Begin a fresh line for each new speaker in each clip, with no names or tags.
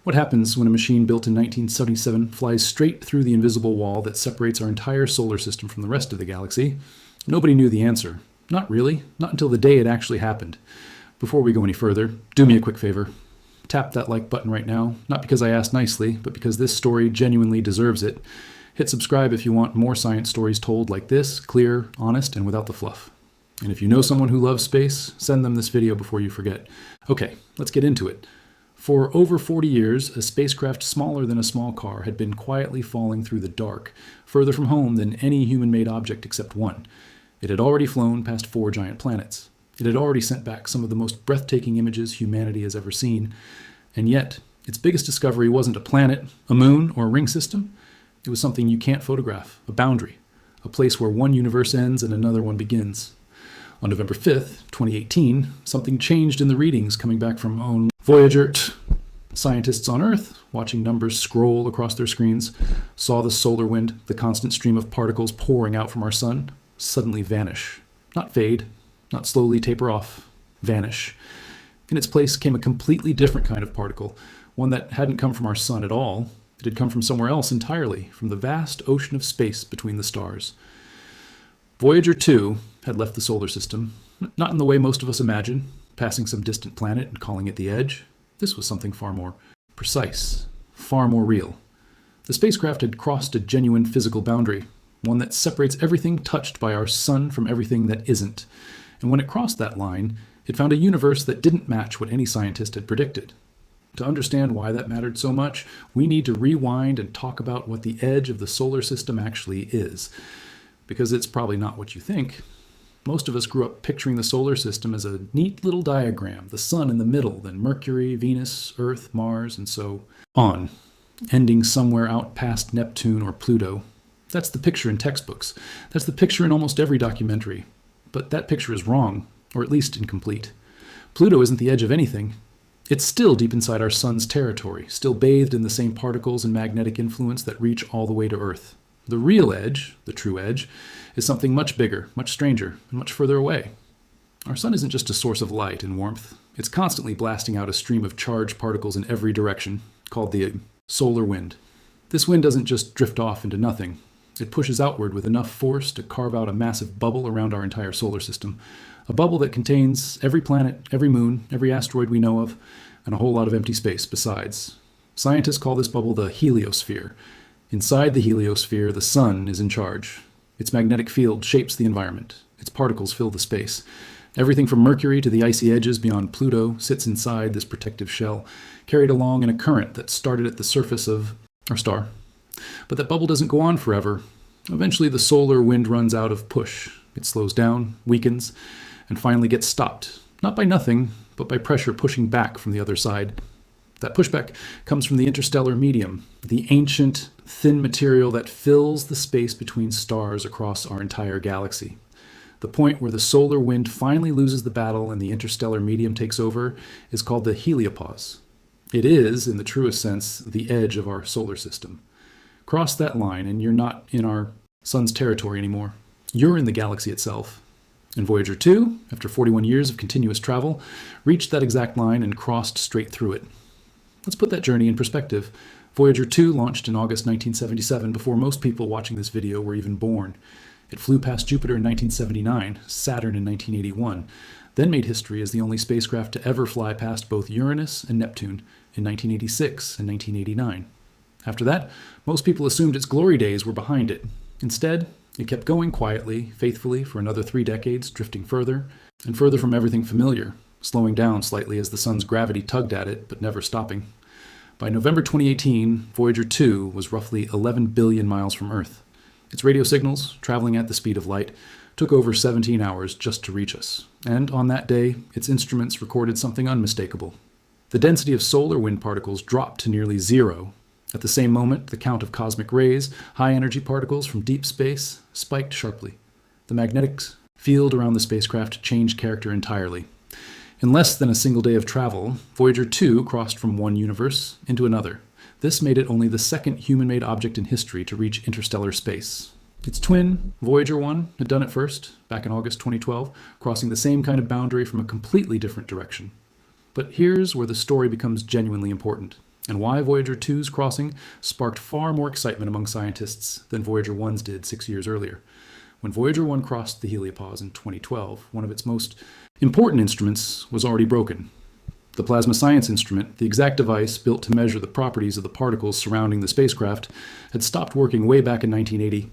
What happens when a machine built in 1977 flies straight through the invisible wall that separates our entire solar system from the rest of the galaxy? Nobody knew the answer. Not really, not until the day it actually happened. Before we go any further, do me a quick favor. Tap that like button right now, not because I asked nicely, but because this story genuinely deserves it. Hit subscribe if you want more science stories told like this, clear, honest, and without the fluff. And if you know someone who loves space, send them this video before you forget. Okay, let's get into it. For over 40 years, a spacecraft smaller than a small car had been quietly falling through the dark, further from home than any human-made object except one. It had already flown past 4 giant planets. It had already sent back some of the most breathtaking images humanity has ever seen. And yet, its biggest discovery wasn't a planet, a moon, or a ring system. It was something you can't photograph, a boundary, a place where one universe ends and another one begins. On November 5th, 2018, something changed in the readings coming back from Voyager. Scientists on Earth, watching numbers scroll across their screens, saw the solar wind, the constant stream of particles pouring out from our sun, suddenly vanish. Not fade, not slowly taper off, vanish. In its place came a completely different kind of particle, one that hadn't come from our sun at all. It had come from somewhere else entirely, from the vast ocean of space between the stars. Voyager 2 had left the solar system, not in the way most of us imagine, passing some distant planet and calling it the Edge. This was something far more precise, far more real. The spacecraft had crossed a genuine physical boundary, one that separates everything touched by our sun from everything that isn't. And when it crossed that line, it found a universe that didn't match what any scientist had predicted. To understand why that mattered so much, we need to rewind and talk about what the edge of the solar system actually is. Because it's probably not what you think. Most of us grew up picturing the solar system as a neat little diagram, the sun in the middle, then Mercury, Venus, Earth, Mars, and so on, ending somewhere out past Neptune or Pluto. That's the picture in textbooks. That's the picture in almost every documentary. But that picture is wrong, or at least incomplete. Pluto isn't the edge of anything. It's still deep inside our sun's territory, still bathed in the same particles and magnetic influence that reach all the way to Earth. The real edge, the true edge, is something much bigger, much stranger, and much further away. Our sun isn't just a source of light and warmth. It's constantly blasting out a stream of charged particles in every direction, called the solar wind. This wind doesn't just drift off into nothing. It pushes outward with enough force to carve out a massive bubble around our entire solar system. A bubble that contains every planet, every moon, every asteroid we know of, and a whole lot of empty space besides. Scientists call this bubble the heliosphere. Inside the heliosphere, the sun is in charge. Its magnetic field shapes the environment. Its particles fill the space. Everything from Mercury to the icy edges beyond Pluto sits inside this protective shell, carried along in a current that started at the surface of our star. But that bubble doesn't go on forever. Eventually the solar wind runs out of push. It slows down, weakens, and finally gets stopped. Not by nothing, but by pressure pushing back from the other side. That pushback comes from the interstellar medium, the ancient, thin material that fills the space between stars across our entire galaxy. The point where the solar wind finally loses the battle and the interstellar medium takes over is called the heliopause. It is, in the truest sense, the edge of our solar system. Cross that line and you're not in our sun's territory anymore. You're in the galaxy itself. And Voyager 2, after 41 years of continuous travel, reached that exact line and crossed straight through it. Let's put that journey in perspective. Voyager 2 launched in August 1977, before most people watching this video were even born. It flew past Jupiter in 1979, Saturn in 1981, then made history as the only spacecraft to ever fly past both Uranus and Neptune in 1986 and 1989. After that, most people assumed its glory days were behind it. Instead, it kept going quietly, faithfully for another 3 decades, drifting further and further from everything familiar, slowing down slightly as the sun's gravity tugged at it, but never stopping. By November 2018, Voyager 2 was roughly 11 billion miles from Earth. Its radio signals, traveling at the speed of light, took over 17 hours just to reach us. And on that day, its instruments recorded something unmistakable. The density of solar wind particles dropped to nearly zero. At the same moment, the count of cosmic rays, high-energy particles from deep space, spiked sharply. The magnetic field around the spacecraft changed character entirely. In less than a single day of travel, Voyager 2 crossed from one universe into another. This made it only the second human-made object in history to reach interstellar space. Its twin, Voyager 1, had done it first, back in August 2012, crossing the same kind of boundary from a completely different direction. But here's where the story becomes genuinely important. and why Voyager 2's crossing sparked far more excitement among scientists than Voyager 1's did 6 years earlier. When Voyager 1 crossed the heliopause in 2012, one of its most important instruments was already broken. The plasma science instrument, the exact device built to measure the properties of the particles surrounding the spacecraft, had stopped working way back in 1980.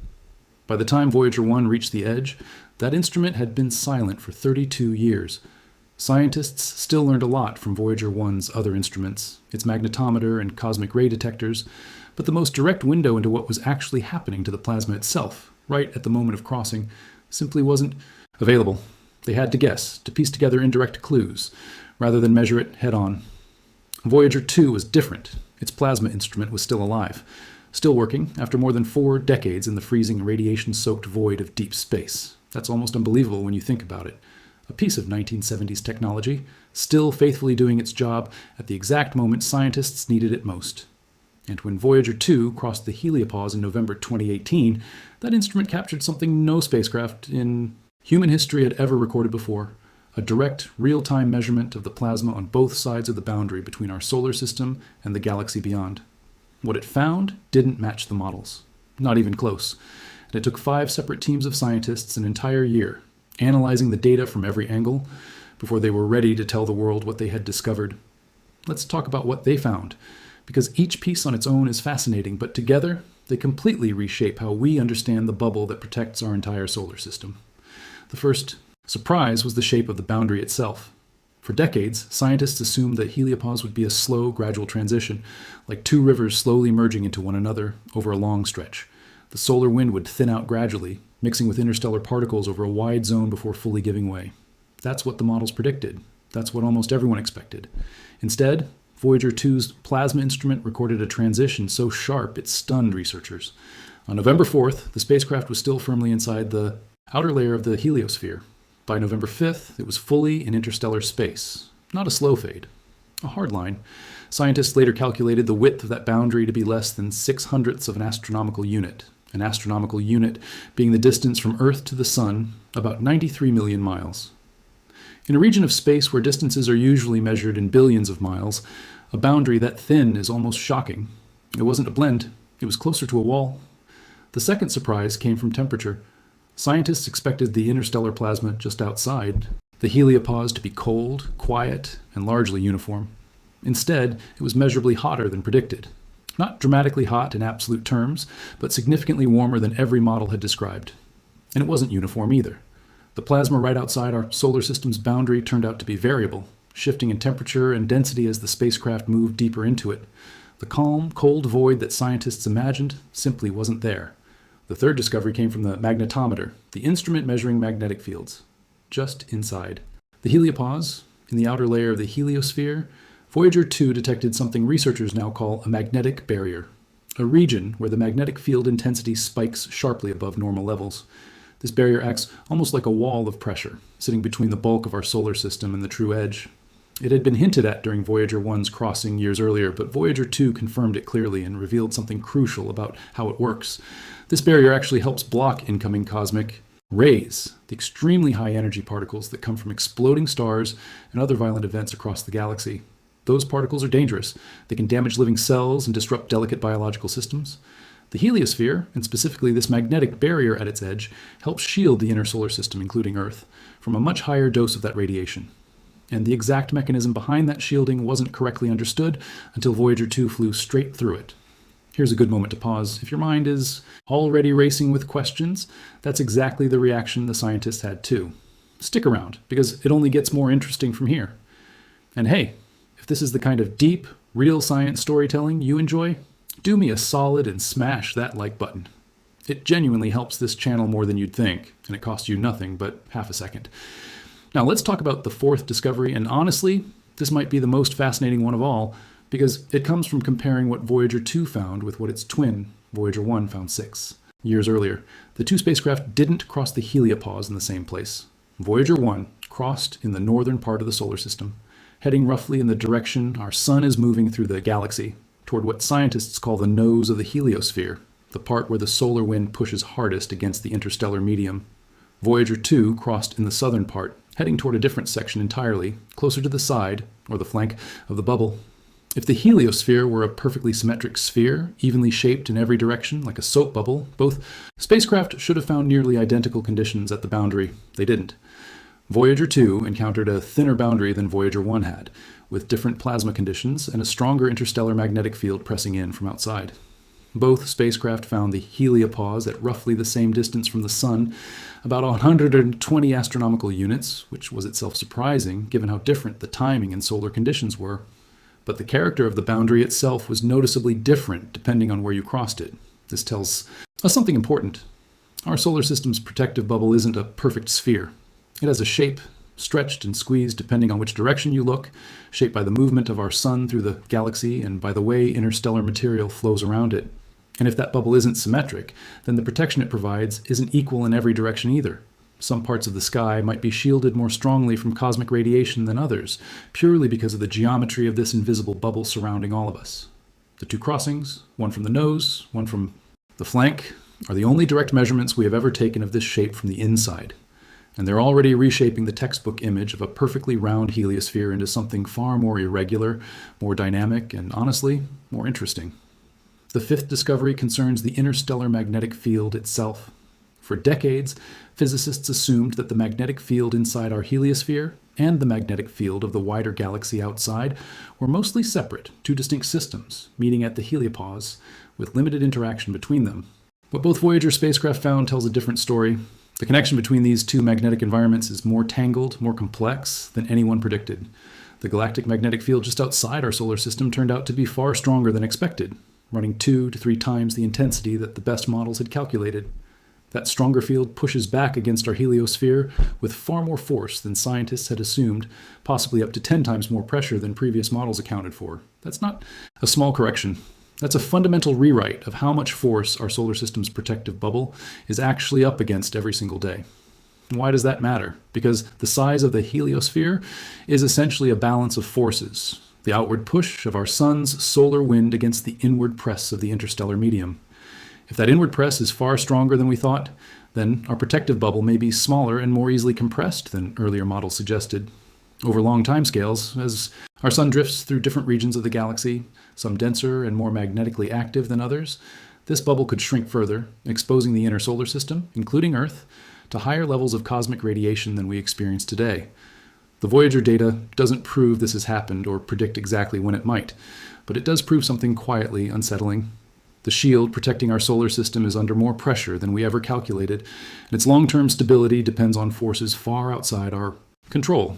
By the time Voyager 1 reached the edge, that instrument had been silent for 32 years. Scientists still learned a lot from Voyager 1's other instruments, its magnetometer and cosmic ray detectors, but the most direct window into what was actually happening to the plasma itself, right at the moment of crossing, simply wasn't available. They had to guess, to piece together indirect clues, rather than measure it head-on. Voyager 2 was different. Its plasma instrument was still alive, still working after more than 4 decades in the freezing, radiation-soaked void of deep space. That's almost unbelievable when you think about it. A piece of 1970s technology, still faithfully doing its job at the exact moment scientists needed it most. And when Voyager 2 crossed the heliopause in November 2018, that instrument captured something no spacecraft in human history had ever recorded before: a direct, real-time measurement of the plasma on both sides of the boundary between our solar system and the galaxy beyond. What it found didn't match the models, not even close. And it took 5 separate teams of scientists an entire year, analyzing the data from every angle, before they were ready to tell the world what they had discovered. Let's talk about what they found, because each piece on its own is fascinating, but together they completely reshape how we understand the bubble that protects our entire solar system. The first surprise was the shape of the boundary itself. For decades, scientists assumed that heliopause would be a slow, gradual transition, like 2 rivers slowly merging into one another over a long stretch. The solar wind would thin out gradually, mixing with interstellar particles over a wide zone before fully giving way. That's what the models predicted. That's what almost everyone expected. Instead, Voyager 2's plasma instrument recorded a transition so sharp it stunned researchers. On November 4th, the spacecraft was still firmly inside the outer layer of the heliosphere. By November 5th, it was fully in interstellar space. Not a slow fade, a hard line. Scientists later calculated the width of that boundary to be less than 6/100ths of an astronomical unit being the distance from Earth to the Sun, about 93 million miles. In a region of space where distances are usually measured in billions of miles, a boundary that thin is almost shocking. It wasn't a blend, it was closer to a wall. The second surprise came from temperature. Scientists expected the interstellar plasma just outside the heliopause to be cold, quiet, and largely uniform. Instead, it was measurably hotter than predicted. Not dramatically hot in absolute terms, but significantly warmer than every model had described. And it wasn't uniform either. The plasma right outside our solar system's boundary turned out to be variable, shifting in temperature and density as the spacecraft moved deeper into it. The calm, cold void that scientists imagined simply wasn't there. The third discovery came from the magnetometer, the instrument measuring magnetic fields, just inside the heliopause, in the outer layer of the heliosphere. Voyager 2 detected something researchers now call a magnetic barrier, a region where the magnetic field intensity spikes sharply above normal levels. This barrier acts almost like a wall of pressure, sitting between the bulk of our solar system and the true edge. It had been hinted at during Voyager 1's crossing years earlier, but Voyager 2 confirmed it clearly and revealed something crucial about how it works. This barrier actually helps block incoming cosmic rays, the extremely high energy particles that come from exploding stars and other violent events across the galaxy. Those particles are dangerous. They can damage living cells and disrupt delicate biological systems. The heliosphere, and specifically this magnetic barrier at its edge, helps shield the inner solar system, including Earth, from a much higher dose of that radiation. And the exact mechanism behind that shielding wasn't correctly understood until Voyager 2 flew straight through it. Here's a good moment to pause. If your mind is already racing with questions, that's exactly the reaction the scientists had too. Stick around, because it only gets more interesting from here. And hey, if this is the kind of deep, real science storytelling you enjoy, do me a solid and smash that like button. It genuinely helps this channel more than you'd think, and it costs you nothing but half a second. Now let's talk about the fourth discovery, and honestly, this might be the most fascinating one of all, because it comes from comparing what Voyager 2 found with what its twin, Voyager 1, found 6 years earlier. The 2 spacecraft didn't cross the heliopause in the same place. Voyager 1 crossed in the northern part of the solar system, heading roughly in the direction our sun is moving through the galaxy, toward what scientists call the nose of the heliosphere, the part where the solar wind pushes hardest against the interstellar medium. Voyager 2 crossed in the southern part, heading toward a different section entirely, closer to the side, or the flank, of the bubble. If the heliosphere were a perfectly symmetric sphere, evenly shaped in every direction like a soap bubble, both spacecraft should have found nearly identical conditions at the boundary. They didn't. Voyager 2 encountered a thinner boundary than Voyager 1 had, with different plasma conditions and a stronger interstellar magnetic field pressing in from outside. Both spacecraft found the heliopause at roughly the same distance from the Sun, about 120 astronomical units, which was itself surprising given how different the timing and solar conditions were. But the character of the boundary itself was noticeably different depending on where you crossed it. This tells us something important. Our solar system's protective bubble isn't a perfect sphere. It has a shape, stretched and squeezed depending on which direction you look, shaped by the movement of our Sun through the galaxy and by the way interstellar material flows around it. And if that bubble isn't symmetric, then the protection it provides isn't equal in every direction either. Some parts of the sky might be shielded more strongly from cosmic radiation than others, purely because of the geometry of this invisible bubble surrounding all of us. The two crossings, one from the nose, one from the flank, are the only direct measurements we have ever taken of this shape from the inside. And they're already reshaping the textbook image of a perfectly round heliosphere into something far more irregular, more dynamic, and honestly, more interesting. The fifth discovery concerns the interstellar magnetic field itself. For decades, physicists assumed that the magnetic field inside our heliosphere and the magnetic field of the wider galaxy outside were mostly separate, two distinct systems, meeting at the heliopause, with limited interaction between them. What both Voyager spacecraft found tells a different story. The connection between these two magnetic environments is more tangled, more complex than anyone predicted. The galactic magnetic field just outside our solar system turned out to be far stronger than expected, running 2 to 3 times the intensity that the best models had calculated. That stronger field pushes back against our heliosphere with far more force than scientists had assumed, possibly up to 10 times more pressure than previous models accounted for. That's not a small correction. That's a fundamental rewrite of how much force our solar system's protective bubble is actually up against every single day. And why does that matter? Because the size of the heliosphere is essentially a balance of forces, the outward push of our Sun's solar wind against the inward press of the interstellar medium. If that inward press is far stronger than we thought, then our protective bubble may be smaller and more easily compressed than earlier models suggested. Over long timescales, as our Sun drifts through different regions of the galaxy, some denser and more magnetically active than others, this bubble could shrink further, exposing the inner solar system, including Earth, to higher levels of cosmic radiation than we experience today. The Voyager data doesn't prove this has happened or predict exactly when it might, but it does prove something quietly unsettling. The shield protecting our solar system is under more pressure than we ever calculated, and its long-term stability depends on forces far outside our control.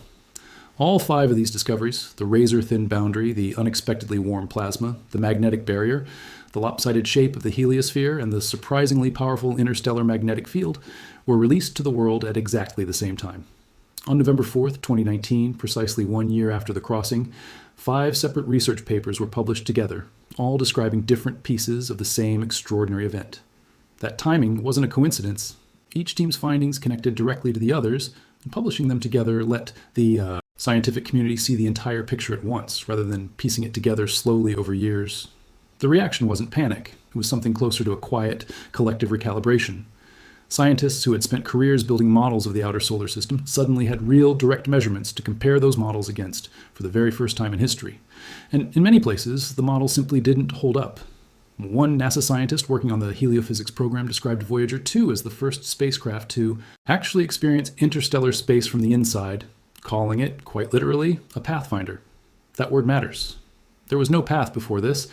All 5 of these discoveries, the razor-thin boundary, the unexpectedly warm plasma, the magnetic barrier, the lopsided shape of the heliosphere, and the surprisingly powerful interstellar magnetic field, were released to the world at exactly the same time. On November 4th, 2019, precisely 1 year after the crossing, 5 separate research papers were published together, all describing different pieces of the same extraordinary event. That timing wasn't a coincidence. Each team's findings connected directly to the others, and publishing them together let the scientific community see the entire picture at once, rather than piecing it together slowly over years. The reaction wasn't panic. It was something closer to a quiet, collective recalibration. Scientists who had spent careers building models of the outer solar system suddenly had real, direct measurements to compare those models against for the very first time in history. And in many places, the models simply didn't hold up. One NASA scientist working on the heliophysics program described Voyager 2 as the first spacecraft to actually experience interstellar space from the inside, calling it, quite literally, a pathfinder. That word matters. There was no path before this.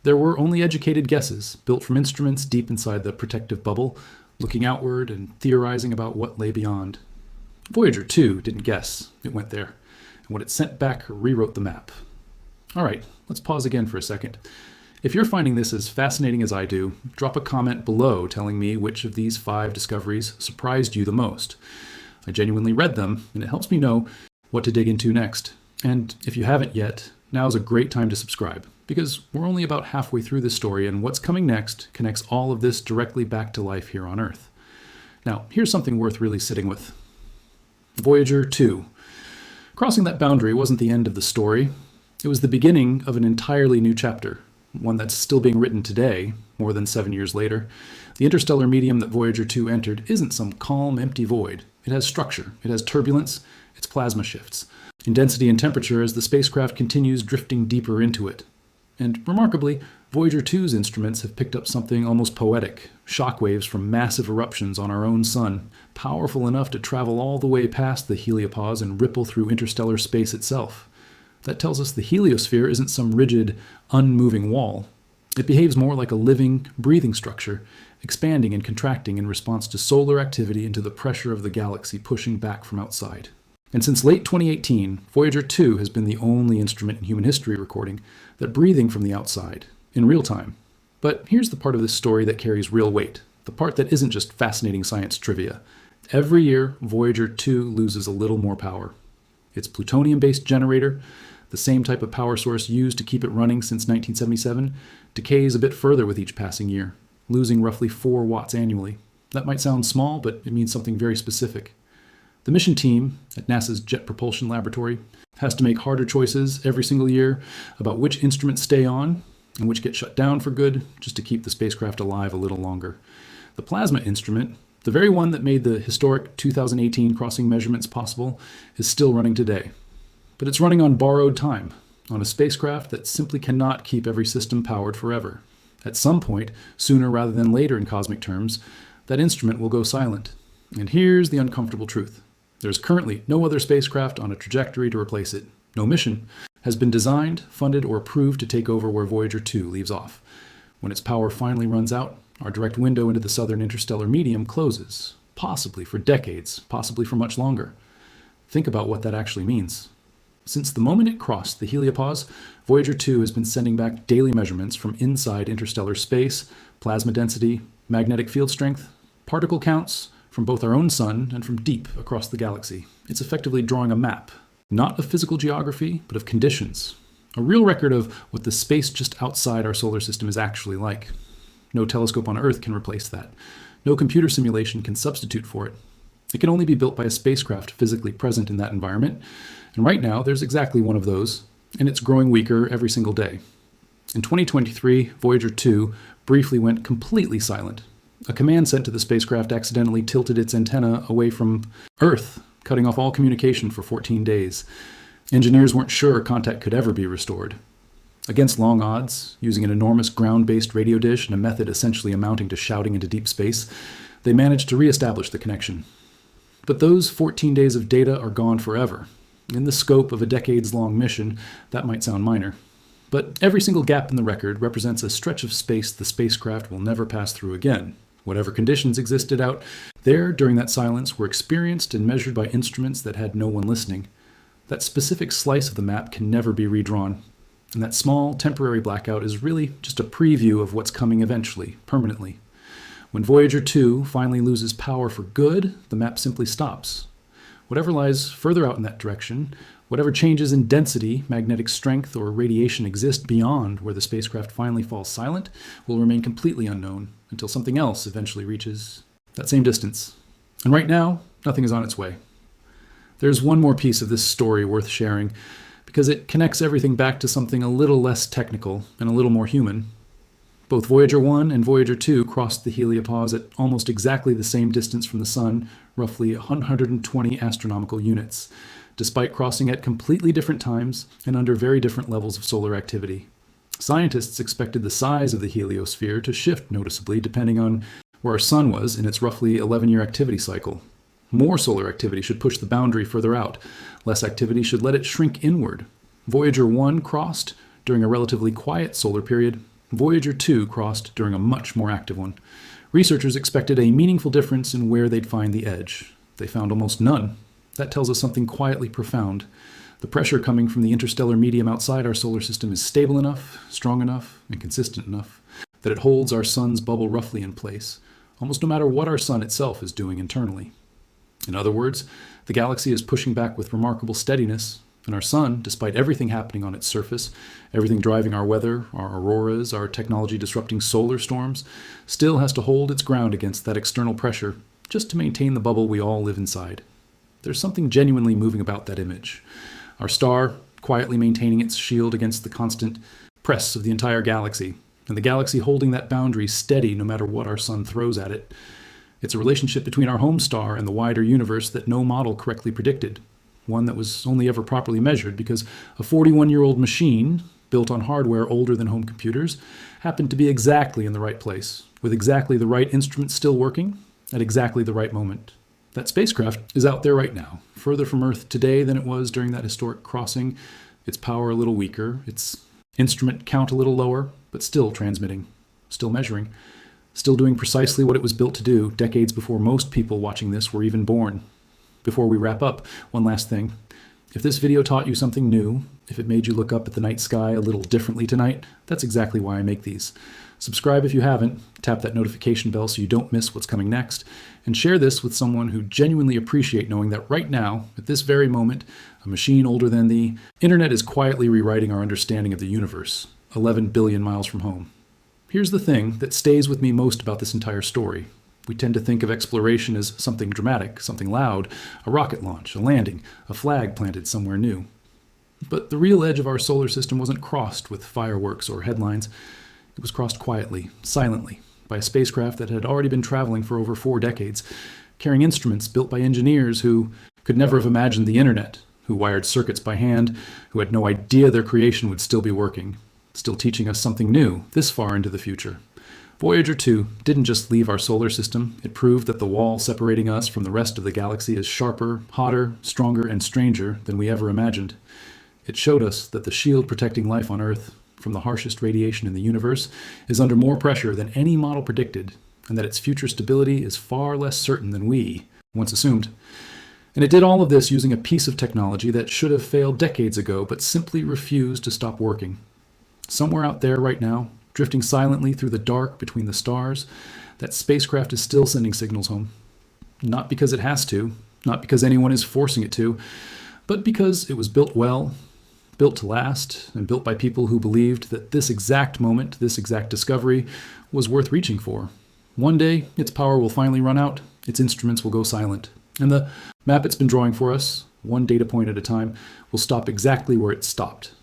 There were only educated guesses, built from instruments deep inside the protective bubble, looking outward and theorizing about what lay beyond. Voyager 2 didn't guess. It went there. And what it sent back rewrote the map. All right, let's pause again for a second. If you're finding this as fascinating as I do, drop a comment below telling me which of these 5 discoveries surprised you the most. I genuinely read them, and it helps me know what to dig into next. And if you haven't yet, now's a great time to subscribe, because we're only about halfway through this story, and what's coming next connects all of this directly back to life here on Earth. Now, here's something worth really sitting with. Voyager 2. Crossing that boundary wasn't the end of the story. It was the beginning of an entirely new chapter, one that's still being written today, more than 7 years later. The interstellar medium that Voyager 2 entered isn't some calm, empty void. It has structure, it has turbulence, it's plasma shifts. in density and temperature as the spacecraft continues drifting deeper into it. And remarkably, Voyager 2's instruments have picked up something almost poetic, shockwaves from massive eruptions on our own sun, powerful enough to travel all the way past the heliopause and ripple through interstellar space itself. That tells us the heliosphere isn't some rigid, unmoving wall. It behaves more like a living, breathing structure, expanding and contracting in response to solar activity and to the pressure of the galaxy pushing back from outside. And since late 2018, Voyager 2 has been the only instrument in human history recording that breathing from the outside, in real time. But here's the part of this story that carries real weight, the part that isn't just fascinating science trivia. Every year, Voyager 2 loses a little more power. Its plutonium-based generator, the same type of power source used to keep it running since 1977, decays a bit further with each passing year, losing roughly 4 watts annually. That might sound small, but it means something very specific. The mission team at NASA's Jet Propulsion Laboratory has to make harder choices every single year about which instruments stay on and which get shut down for good just to keep the spacecraft alive a little longer. The plasma instrument, the very one that made the historic 2018 crossing measurements possible, is still running today. But it's running on borrowed time, on a spacecraft that simply cannot keep every system powered forever. At some point, sooner rather than later in cosmic terms, that instrument will go silent. And here's the uncomfortable truth. There's currently no other spacecraft on a trajectory to replace it. No mission has been designed, funded, or approved to take over where Voyager 2 leaves off. When its power finally runs out, our direct window into the southern interstellar medium closes, possibly for decades, possibly for much longer. Think about what that actually means. Since the moment it crossed the heliopause, Voyager 2 has been sending back daily measurements from inside interstellar space, plasma density, magnetic field strength, particle counts, from both our own sun and from deep across the galaxy. It's effectively drawing a map, not of physical geography, but of conditions. A real record of what the space just outside our solar system is actually like. No telescope on Earth can replace that. No computer simulation can substitute for it. It can only be built by a spacecraft physically present in that environment. And right now, there's exactly one of those, and it's growing weaker every single day. In 2023, Voyager 2 briefly went completely silent. A command sent to the spacecraft accidentally tilted its antenna away from Earth, cutting off all communication for 14 days. Engineers weren't sure contact could ever be restored. Against long odds, using an enormous ground-based radio dish and a method essentially amounting to shouting into deep space, they managed to reestablish the connection. But those 14 days of data are gone forever. In the scope of a decades-long mission, that might sound minor. But every single gap in the record represents a stretch of space the spacecraft will never pass through again. Whatever conditions existed out there during that silence were experienced and measured by instruments that had no one listening. That specific slice of the map can never be redrawn. And that small, temporary blackout is really just a preview of what's coming eventually, permanently. When Voyager 2 finally loses power for good, the map simply stops. Whatever lies further out in that direction, whatever changes in density, magnetic strength, or radiation exist beyond where the spacecraft finally falls silent, will remain completely unknown until something else eventually reaches that same distance. And right now, nothing is on its way. There's one more piece of this story worth sharing, because it connects everything back to something a little less technical and a little more human. Both Voyager 1 and Voyager 2 crossed the heliopause at almost exactly the same distance from the Sun, roughly 120 astronomical units, despite crossing at completely different times and under very different levels of solar activity. Scientists expected the size of the heliosphere to shift noticeably depending on where our Sun was in its roughly 11-year activity cycle. More solar activity should push the boundary further out. Less activity should let it shrink inward. Voyager 1 crossed during a relatively quiet solar period. Voyager 2 crossed during a much more active one. Researchers expected a meaningful difference in where they'd find the edge. They found almost none. That tells us something quietly profound. The pressure coming from the interstellar medium outside our solar system is stable enough, strong enough, and consistent enough that it holds our sun's bubble roughly in place, almost no matter what our sun itself is doing internally. In other words, the galaxy is pushing back with remarkable steadiness, and our sun, despite everything happening on its surface, everything driving our weather, our auroras, our technology-disrupting solar storms, still has to hold its ground against that external pressure just to maintain the bubble we all live inside. There's something genuinely moving about that image. Our star quietly maintaining its shield against the constant press of the entire galaxy, and the galaxy holding that boundary steady no matter what our sun throws at it. It's a relationship between our home star and the wider universe that no model correctly predicted. one that was only ever properly measured because a 41-year-old machine, built on hardware older than home computers, happened to be exactly in the right place, with exactly the right instruments still working, at exactly the right moment. That spacecraft is out there right now, further from Earth today than it was during that historic crossing, its power a little weaker, its instrument count a little lower, but still transmitting, still measuring, still doing precisely what it was built to do decades before most people watching this were even born. Before we wrap up, one last thing. If this video taught you something new, if it made you look up at the night sky a little differently tonight, that's exactly why I make these. Subscribe if you haven't, tap that notification bell so you don't miss what's coming next, and share this with someone who genuinely appreciates knowing that right now, at this very moment, a machine older than the internet is quietly rewriting our understanding of the universe, 11 billion miles from home. Here's the thing that stays with me most about this entire story. We tend to think of exploration as something dramatic, something loud, a rocket launch, a landing, a flag planted somewhere new. But the real edge of our solar system wasn't crossed with fireworks or headlines. It was crossed quietly, silently, by a spacecraft that had already been traveling for over 4 decades, carrying instruments built by engineers who could never have imagined the internet, who wired circuits by hand, who had no idea their creation would still be working, still teaching us something new this far into the future. Voyager 2 didn't just leave our solar system, it proved that the wall separating us from the rest of the galaxy is sharper, hotter, stronger, and stranger than we ever imagined. It showed us that the shield protecting life on Earth from the harshest radiation in the universe is under more pressure than any model predicted, and that its future stability is far less certain than we once assumed. And it did all of this using a piece of technology that should have failed decades ago, but simply refused to stop working. Somewhere out there right now, drifting silently through the dark between the stars, that spacecraft is still sending signals home. Not because it has to, not because anyone is forcing it to, but because it was built well, built to last, and built by people who believed that this exact moment, this exact discovery, was worth reaching for. One day, its power will finally run out, its instruments will go silent, and the map it's been drawing for us, one data point at a time, will stop exactly where it stopped.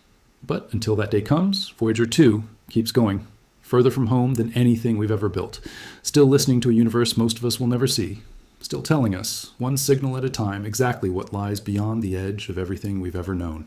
But until that day comes, Voyager 2 keeps going, further from home than anything we've ever built, still listening to a universe most of us will never see, still telling us, one signal at a time, exactly what lies beyond the edge of everything we've ever known.